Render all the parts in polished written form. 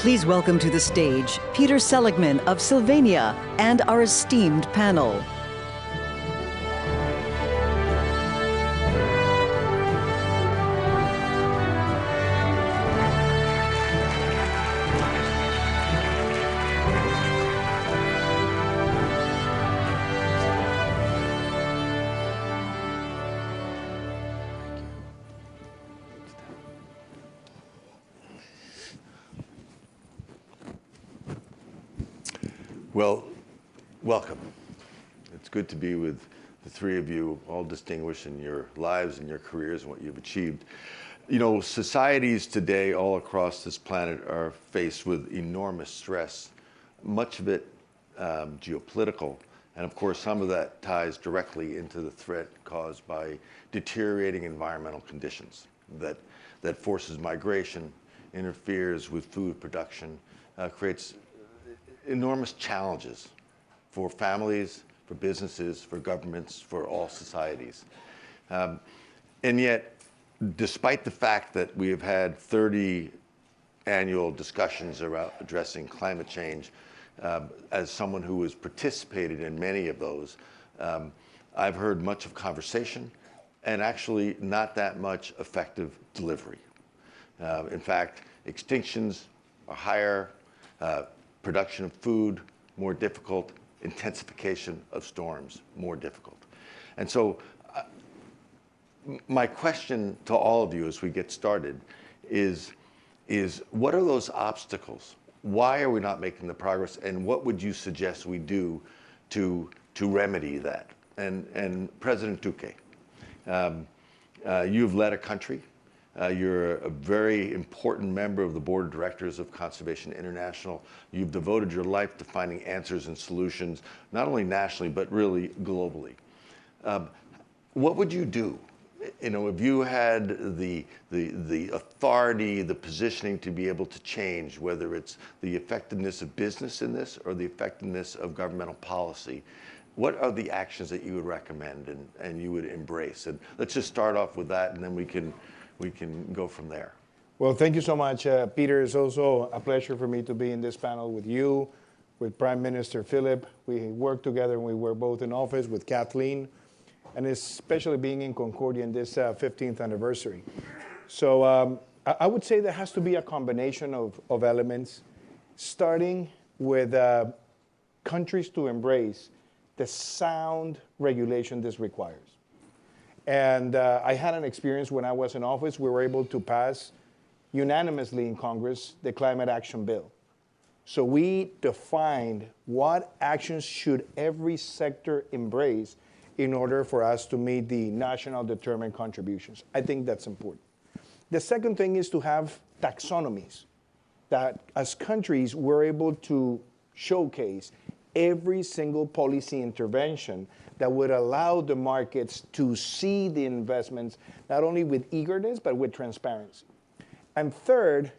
Please welcome to the stage Peter Seligman of Sylvania and our esteemed panel. Well, welcome. It's good to be with the three of you, all distinguished in your lives and your careers and what you've achieved. You know, societies today all across this planet are faced with enormous stress, much of it geopolitical, and of course some of that ties directly into the threat caused by deteriorating environmental conditions that forces migration, interferes with food production, creates enormous challenges for families, for businesses, for governments, for all societies. And yet, despite the fact that we have had 30 annual discussions around addressing climate change, as someone who has participated in many of those, I've heard much of conversation and actually not that much effective delivery. In fact, extinctions are higher, production of food more difficult, intensification of storms more difficult. And so my question to all of you as we get started is what are those obstacles? Why are we not making the progress? And what would you suggest we do to remedy that? And President Duque, you've led a country. You're a very important member of the board of directors of Conservation International. You've devoted your life to finding answers and solutions, not only nationally, but really globally. What would you do? You know, if you had the authority, the positioning to be able to change, whether it's the effectiveness of business in this or the effectiveness of governmental policy, what are the actions that you would recommend and you would embrace? And let's just start off with that, and then we can go from there. Well, thank you so much, Peter. It's also a pleasure for me to be in this panel with you, with Prime Minister Philip. We worked together and we were both in office with Kathleen, and especially being in Concordia in this 15th anniversary. So I would say there has to be a combination of elements, starting with countries to embrace the sound regulation this requires. And I had an experience when I was in office. We were able to pass unanimously in Congress the Climate Action Bill. So we defined what actions should every sector embrace in order for us to meet the national determined contributions. I think that's important. The second thing is to have taxonomies that as countries we're able to showcase every single policy intervention that would allow the markets to see the investments, not only with eagerness, but with transparency. And third,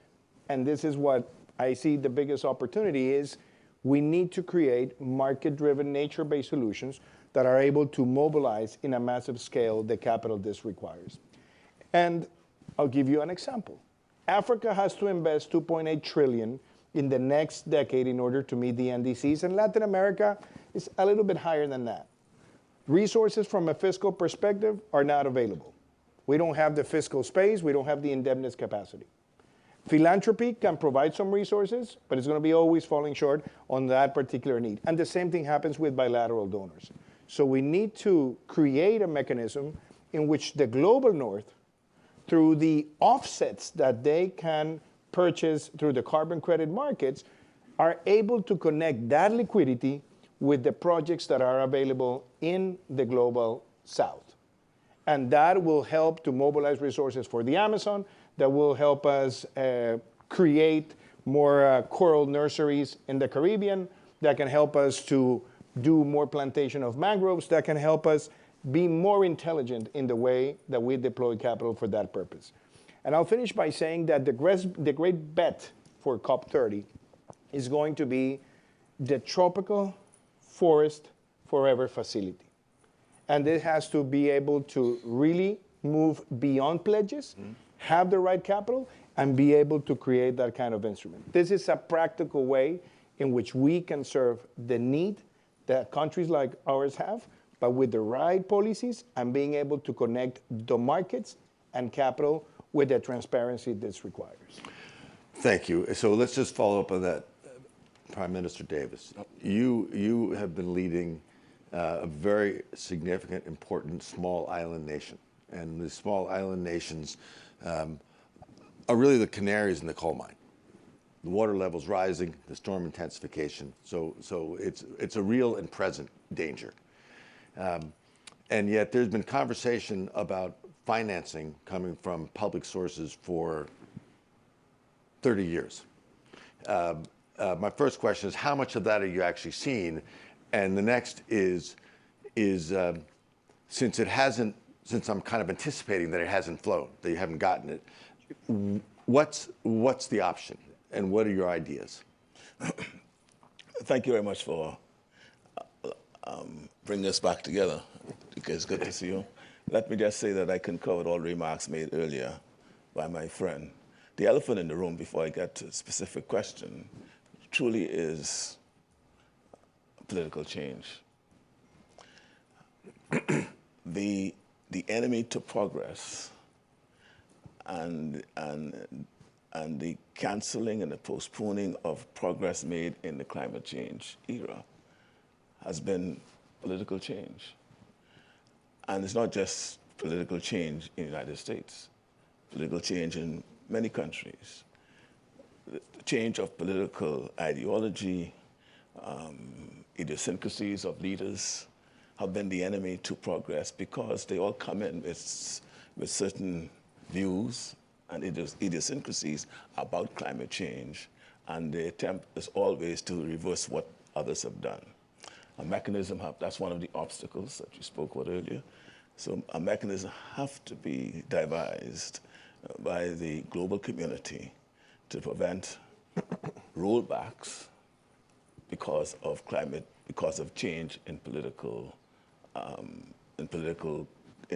and this is what I see the biggest opportunity, is we need to create market-driven, nature-based solutions that are able to mobilize in a massive scale the capital this requires. And I'll give you an example. Africa has to invest $2.8 trillion in the next decade in order to meet the NDCs, and Latin America is a little bit higher than that. Resources from a fiscal perspective are not available. We don't have the fiscal space, we don't have the indebtedness capacity. Philanthropy can provide some resources, but it's going to be always falling short on that particular need. And the same thing happens with bilateral donors. So we need to create a mechanism in which the global north, through the offsets that they can purchase through the carbon credit markets, are able to connect that liquidity with the projects that are available in the global south. And that will help to mobilize resources for the Amazon, that will help us create more coral nurseries in the Caribbean, that can help us to do more plantation of mangroves, that can help us be more intelligent in the way that we deploy capital for that purpose. And I'll finish by saying that the great bet for COP30 is going to be the Tropical Forest Forever Facility. And it has to be able to really move beyond pledges, have the right capital, and be able to create that kind of instrument. This is a practical way in which we can serve the need that countries like ours have, but with the right policies and being able to connect the markets and capital with the transparency this requires. Thank you. So let's just follow up on that, Prime Minister Davis. You have been leading a very significant, important small island nation. And the small island nations are really the canaries in the coal mine. The water level's rising, the storm intensification. So it's a real and present danger. And yet there's been conversation about financing coming from public sources for 30 years. My first question is, how much of that are you actually seeing? And the next is since I'm kind of anticipating that it hasn't flown, that you haven't gotten it, what's the option? And what are your ideas? Thank you very much for bringing us back together. It's good to see you. Let me just say that I concur with all remarks made earlier by my friend. The elephant in the room, before I get to a specific question, truly is political change. The enemy to progress and the canceling and the postponing of progress made in the climate change era has been political change. And it's not just political change in the United States, political change in many countries. The change of political ideology, idiosyncrasies of leaders have been the enemy to progress because they all come in with certain views and idiosyncrasies about climate change, and the attempt is always to reverse what others have done. A mechanism, that's one of the obstacles that you spoke about earlier. So a mechanism have to be devised by the global community to prevent rollbacks because of change in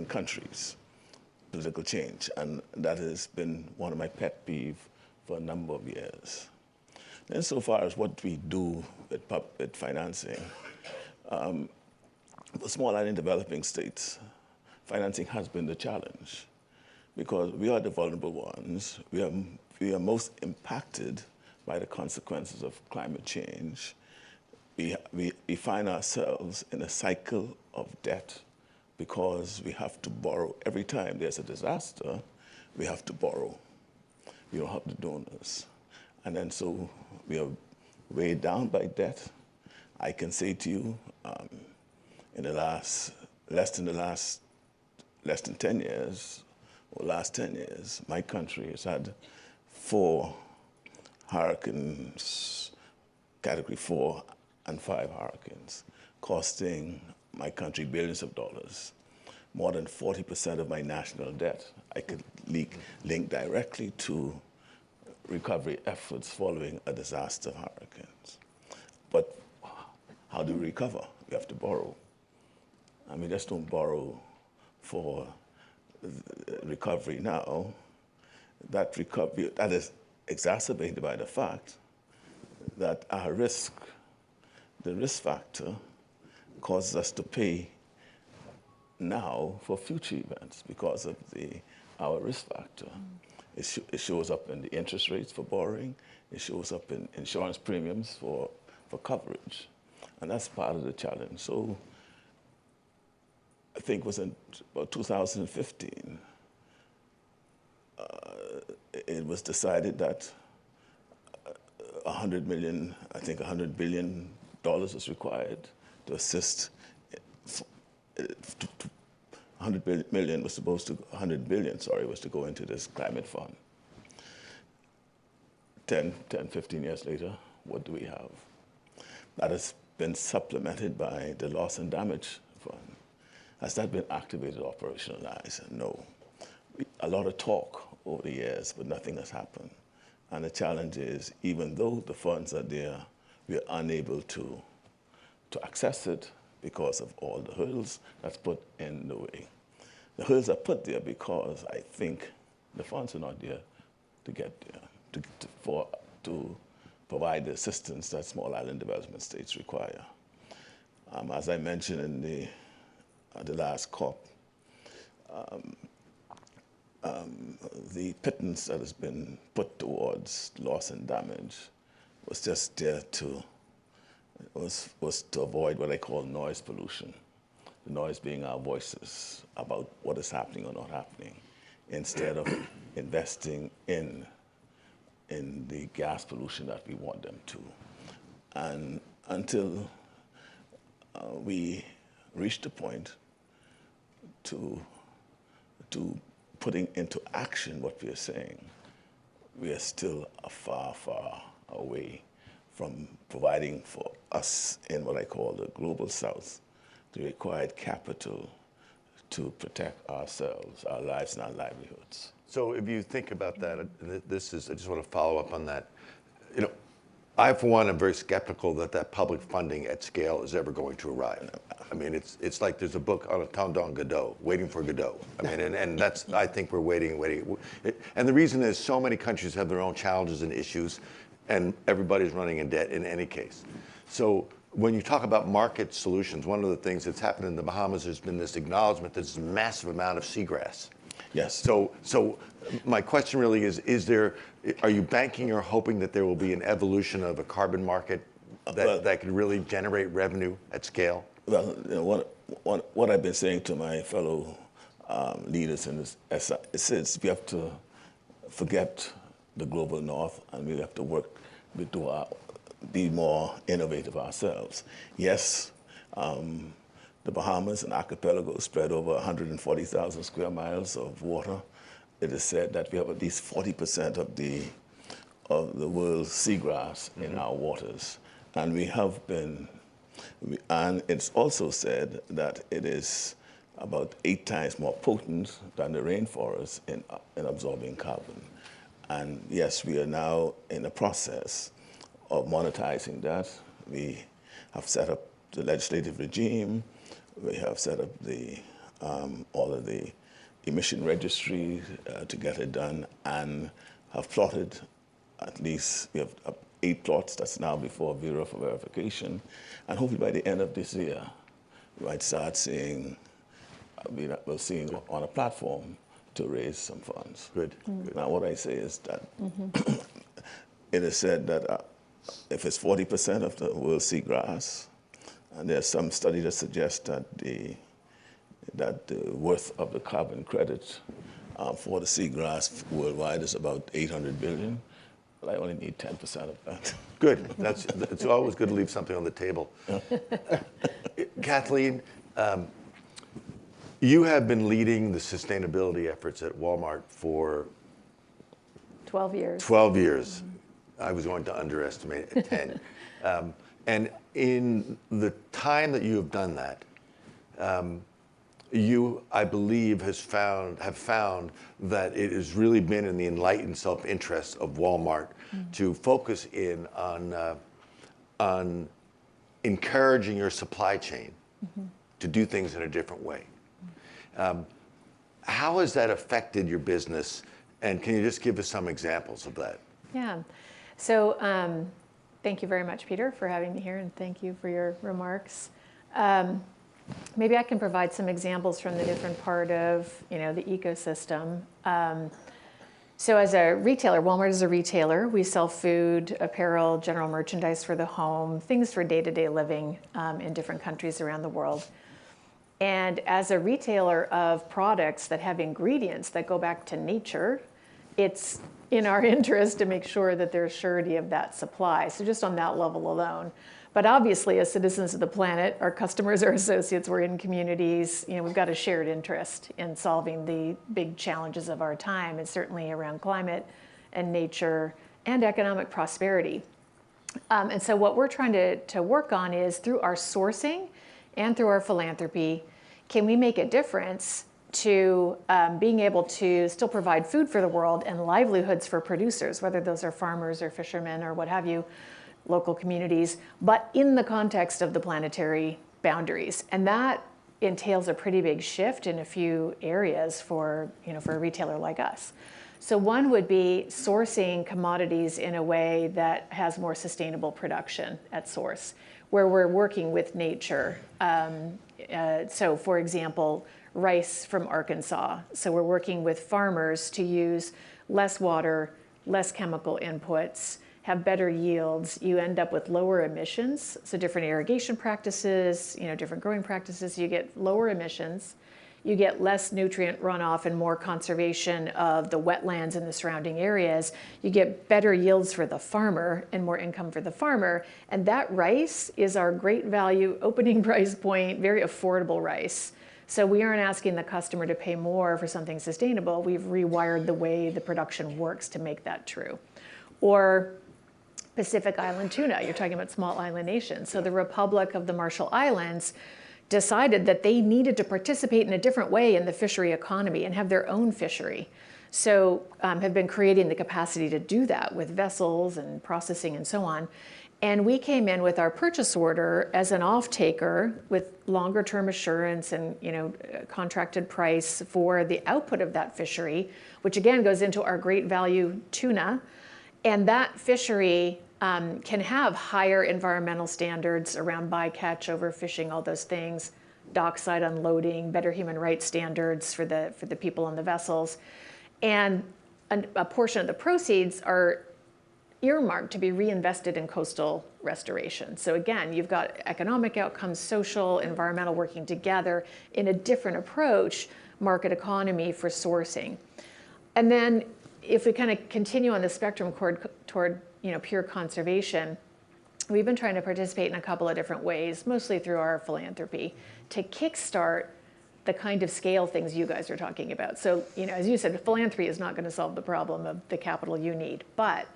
countries, political change, and that has been one of my pet peeves for a number of years. And so far as what we do with financing, for small island developing states, financing has been the challenge because we are the vulnerable ones. We are most impacted by the consequences of climate change. We find ourselves in a cycle of debt because we have to borrow. Every time there's a disaster, we have to borrow. We don't have the donors. And then so we are weighed down by debt. I can say to you, in the last 10 years, or last 10 years, my country has had 4 hurricanes, category 4 and 5 hurricanes, costing my country billions of dollars. More than 40% of my national debt I could link directly to recovery efforts following a disaster of hurricanes. But how do we recover? We have to borrow. And we just don't borrow for recovery now. That recovery, that is exacerbated by the fact that our risk, the risk factor, causes us to pay now for future events because of our risk factor. It shows up in the interest rates for borrowing. It shows up in insurance premiums for coverage. And that's part of the challenge. So I think it was in about 2015, it was decided that $100 billion was required to assist. 100 billion was supposed to, 100 billion, sorry, was to go into this climate fund. 15 years later, what do we have? That has been supplemented by the loss and damage fund. Has that been activated, operationalized? No. A lot of talk over the years, but nothing has happened. And the challenge is, even though the funds are there, we are unable to access it because of all the hurdles that's put in the way. The hurdles are put there because I think the funds are not there to get to provide the assistance that small island development states require. As I mentioned in the last COP, the pittance that has been put towards loss and damage was just there to avoid what I call noise pollution. The noise being our voices about what is happening or not happening, instead of investing in the gas pollution that we want them to. And until we reach the point to putting into action what we are saying, we are still far, far away from providing for us in what I call the global south the required capital to protect ourselves, our lives and our livelihoods. So if you think about that, I just want to follow up on that. You know, I, for one, am very skeptical that public funding at scale is ever going to arrive. I mean, it's like there's a book on a Tendon Godot, Waiting for Godot. I mean, and that's, I think we're waiting. And the reason is so many countries have their own challenges and issues, and everybody's running in debt in any case. So when you talk about market solutions, one of the things that's happened in the Bahamas, there's been this acknowledgement that there's a massive amount of seagrass. Yes. So my question really is are you banking or hoping that there will be an evolution of a carbon market that could really generate revenue at scale? Well, you know, what I've been saying to my fellow leaders in this, is we have to forget the global north, and we have to work be more innovative ourselves. Yes, the Bahamas, an archipelago spread over 140,000 square miles of water. It is said that we have at least 40% of the world's seagrass in our waters. And we have been, and it's also said that it is about 8 times more potent than the rainforest in absorbing carbon. And yes, we are now in the process of monetizing that. We have set up the legislative regime. We have set up all of the emission registry to get it done, and have plotted at least, we have 8 plots that's now before Bureau for verification. And hopefully by the end of this year, we might start seeing, we'll see on a platform to raise some funds. Good. Now what I say is that it is said that if it's 40% of the world's seagrass, and there's some study that suggests that the worth of the carbon credit for the seagrass worldwide is about 800 billion. But I only need 10% of that. Good. It's always good to leave something on the table. Kathleen, you have been leading the sustainability efforts at Walmart for 12 years. 12 years. I was going to underestimate it at 10. And in the time that you have done that, you, I believe, have found that it has really been in the enlightened self-interest of Walmart to focus in on encouraging your supply chain to do things in a different way. How has that affected your business? And can you just give us some examples of that? Yeah. So thank you very much, Peter, for having me here, and thank you for your remarks. Maybe I can provide some examples from the different part of the ecosystem. So as a retailer, Walmart is a retailer. We sell food, apparel, general merchandise for the home, things for day-to-day living in different countries around the world. And as a retailer of products that have ingredients that go back to nature, it's in our interest to make sure that there's surety of that supply. So just on that level alone. But obviously, as citizens of the planet, our customers, our associates, we're in communities, we've got a shared interest in solving the big challenges of our time, and certainly around climate and nature and economic prosperity. And so what we're trying to work on is through our sourcing and through our philanthropy, can we make a difference to being able to still provide food for the world and livelihoods for producers, whether those are farmers or fishermen or what have you, local communities, but in the context of the planetary boundaries. And that entails a pretty big shift in a few areas for a retailer like us. So one would be sourcing commodities in a way that has more sustainable production at source, where we're working with nature. So for example, rice from Arkansas. So we're working with farmers to use less water, less chemical inputs, have better yields. You end up with lower emissions. So different irrigation practices, different growing practices, you get lower emissions. You get less nutrient runoff and more conservation of the wetlands in the surrounding areas. You get better yields for the farmer and more income for the farmer. And that rice is our great value opening price point, very affordable rice. So we aren't asking the customer to pay more for something sustainable. We've rewired the way the production works to make that true. Or Pacific Island tuna, you're talking about small island nations. So the Republic of the Marshall Islands decided that they needed to participate in a different way in the fishery economy and have their own fishery. So have been creating the capacity to do that with vessels and processing and so on. And we came in with our purchase order as an off-taker with longer term assurance and contracted price for the output of that fishery, which again goes into our great value tuna. And that fishery can have higher environmental standards around bycatch, overfishing, all those things, dockside unloading, better human rights standards for the people on the vessels. And a portion of the proceeds are earmarked to be reinvested in coastal restoration. So again, you've got economic outcomes, social, environmental working together in a different approach, market economy for sourcing. And then if we kind of continue on the spectrum toward pure conservation, we've been trying to participate in a couple of different ways, mostly through our philanthropy, to kickstart the kind of scale things you guys are talking about. So, as you said, philanthropy is not going to solve the problem of the capital you need. But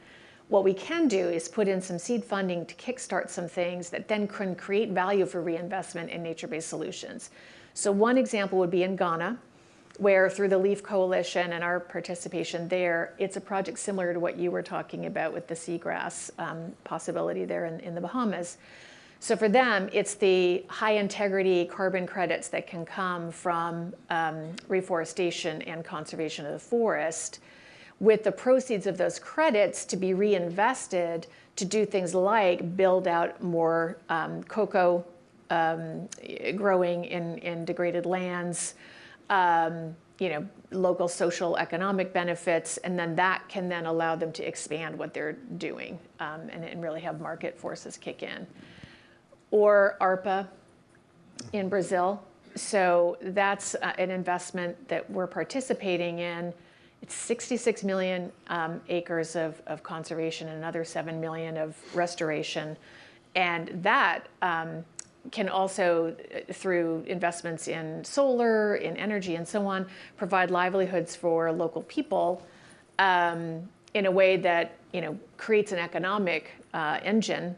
what we can do is put in some seed funding to kickstart some things that then can create value for reinvestment in nature-based solutions. So one example would be in Ghana, where through the LEAF Coalition and our participation there, it's a project similar to what you were talking about with the seagrass possibility there in the Bahamas. So for them, it's the high integrity carbon credits that can come from reforestation and conservation of the forest, with the proceeds of those credits to be reinvested to do things like build out more cocoa growing in degraded lands, local social economic benefits, and then that can then allow them to expand what they're doing and really have market forces kick in. Or ARPA in Brazil. So that's an investment that we're participating in. It's 66 million acres of conservation and another 7 million of restoration. And that can also, through investments in solar, in energy and so on, provide livelihoods for local people in a way that creates an economic engine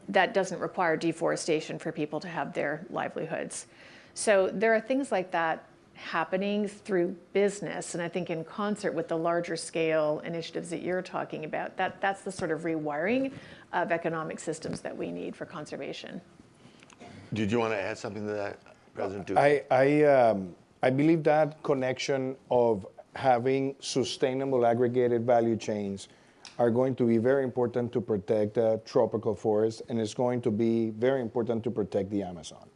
that doesn't require deforestation for people to have their livelihoods. So there are things like that happening through business, and I think in concert with the larger scale initiatives that you're talking about, that's the sort of rewiring of economic systems that we need for conservation. Did you want to add something to that, President Duque? I believe that connection of having sustainable aggregated value chains are going to be very important to protect tropical forests, and it's going to be very important to protect the Amazon.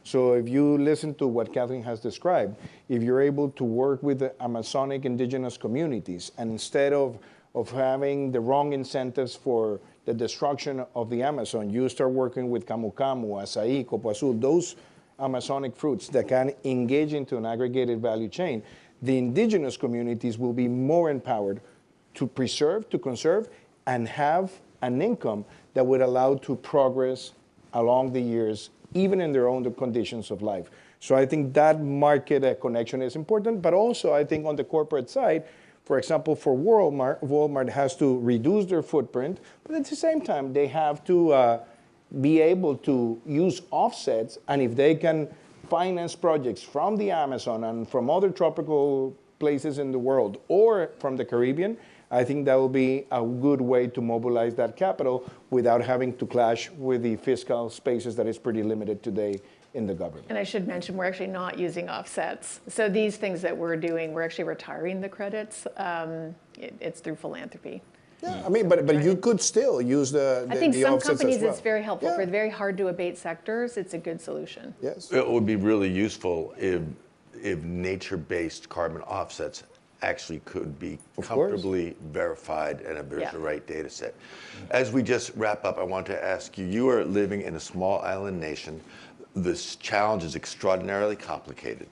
So if you listen to what Kathleen has described, if you're able to work with the Amazonic indigenous communities, and instead of having the wrong incentives for the destruction of the Amazon, you start working with camu camu, acai, copo azul, those Amazonic fruits that can engage into an aggregated value chain, the indigenous communities will be more empowered to preserve, to conserve, and have an income that would allow to progress along the years, even in their own conditions of life. So I think that market connection is important, but also I think on the corporate side, for example, for Walmart has to reduce their footprint, but at the same time, they have to be able to use offsets, and if they can finance projects from the Amazon and from other tropical places in the world or from the Caribbean, I think that will be a good way to mobilize that capital without having to clash with the fiscal spaces that is pretty limited today in the government. And I should mention, we're actually not using offsets. So these things that we're doing, we're actually retiring the credits. It's through philanthropy. Yeah, I mean, but you could still use the I think the some offsets companies as well. it's very helpful. Yeah. For the very hard to abate sectors, it's a good solution. Yes. It would be really useful if nature-based carbon offsets actually could be comfortably verified and if there's the right data set. As we just wrap up, I want to ask you, you are living in a small island nation. This challenge is extraordinarily complicated.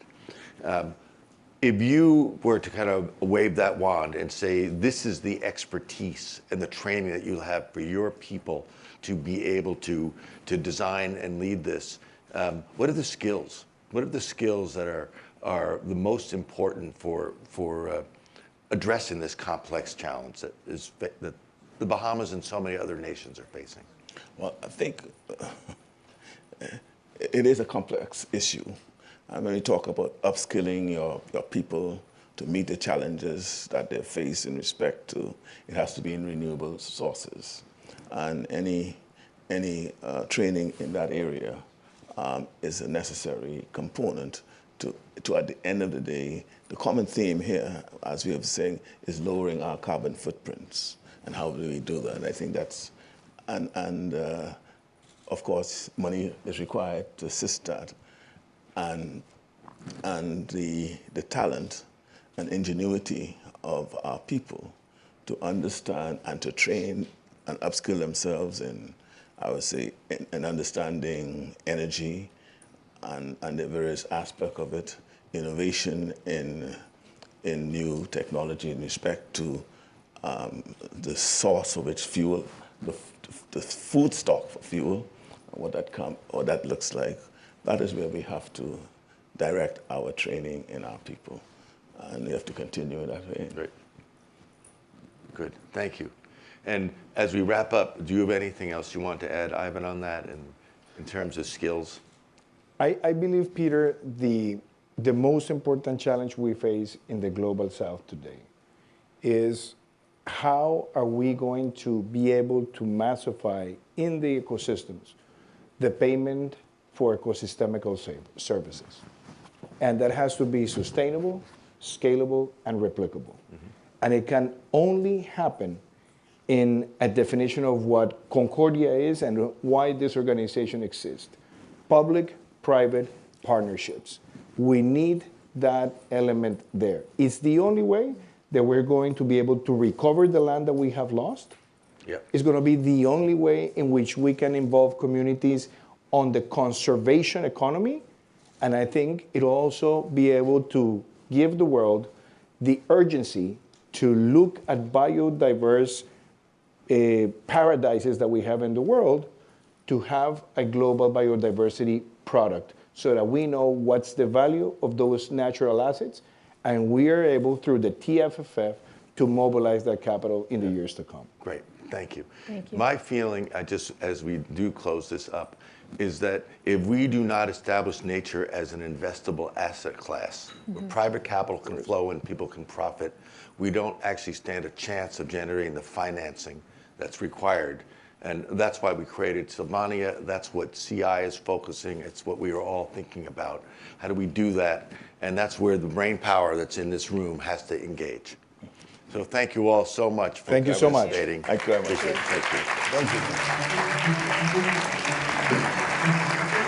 If you were to kind of wave that wand and say, this is the expertise and the training that you'll have for your people to be able to design and lead this, what are the skills? What are the skills that are the most important for addressing this complex challenge that the Bahamas and so many other nations are facing? Well, I think it is a complex issue. And when you talk about upskilling your people to meet the challenges that they face in respect to, it has to be in renewable sources. And any training in that area is a necessary component to at the end of the day, the common theme here, as we have saying, is lowering our carbon footprints. And how do we do that? And I think that's, and of course, money is required to assist that. And the talent and ingenuity of our people to understand and to train and upskill themselves in, I would say, in understanding energy and the various aspects of it, innovation in new technology in respect to the source of its fuel, the food stock for fuel, what that looks like. That is where we have to direct our training in our people. And we have to continue in that way. Great. Good. Thank you. And as we wrap up, do you have anything else you want to add, Ivan, on that in terms of skills? I believe, Peter, the most important challenge we face in the Global South today is how are we going to be able to massify in the ecosystems the payment for ecosystemical services. And that has to be sustainable, scalable, and replicable. And it can only happen in a definition of what Concordia is and why this organization exists. Public-private partnerships. We need that element there. It's the only way that we're going to be able to recover the land that we have lost. Yep. It's going to be the only way in which we can involve communities on the conservation economy. And I think it'll also be able to give the world the urgency to look at biodiverse paradises that we have in the world to have a global biodiversity product so that we know what's the value of those natural assets, and we are able, through the TFFF, to mobilize that capital in the years to come. Great. Thank you. Thank you. My feeling, as we do close this up, is that if we do not establish nature as an investable asset class, where private capital can flow and people can profit, we don't actually stand a chance of generating the financing that's required. And that's why we created Sylvania. That's what CI is focusing. It's what we are all thinking about. How do we do that? And that's where the brain power that's in this room has to engage. So thank you all so much for Thank you so much. participating. Thank you very much. Thank you. Thank you.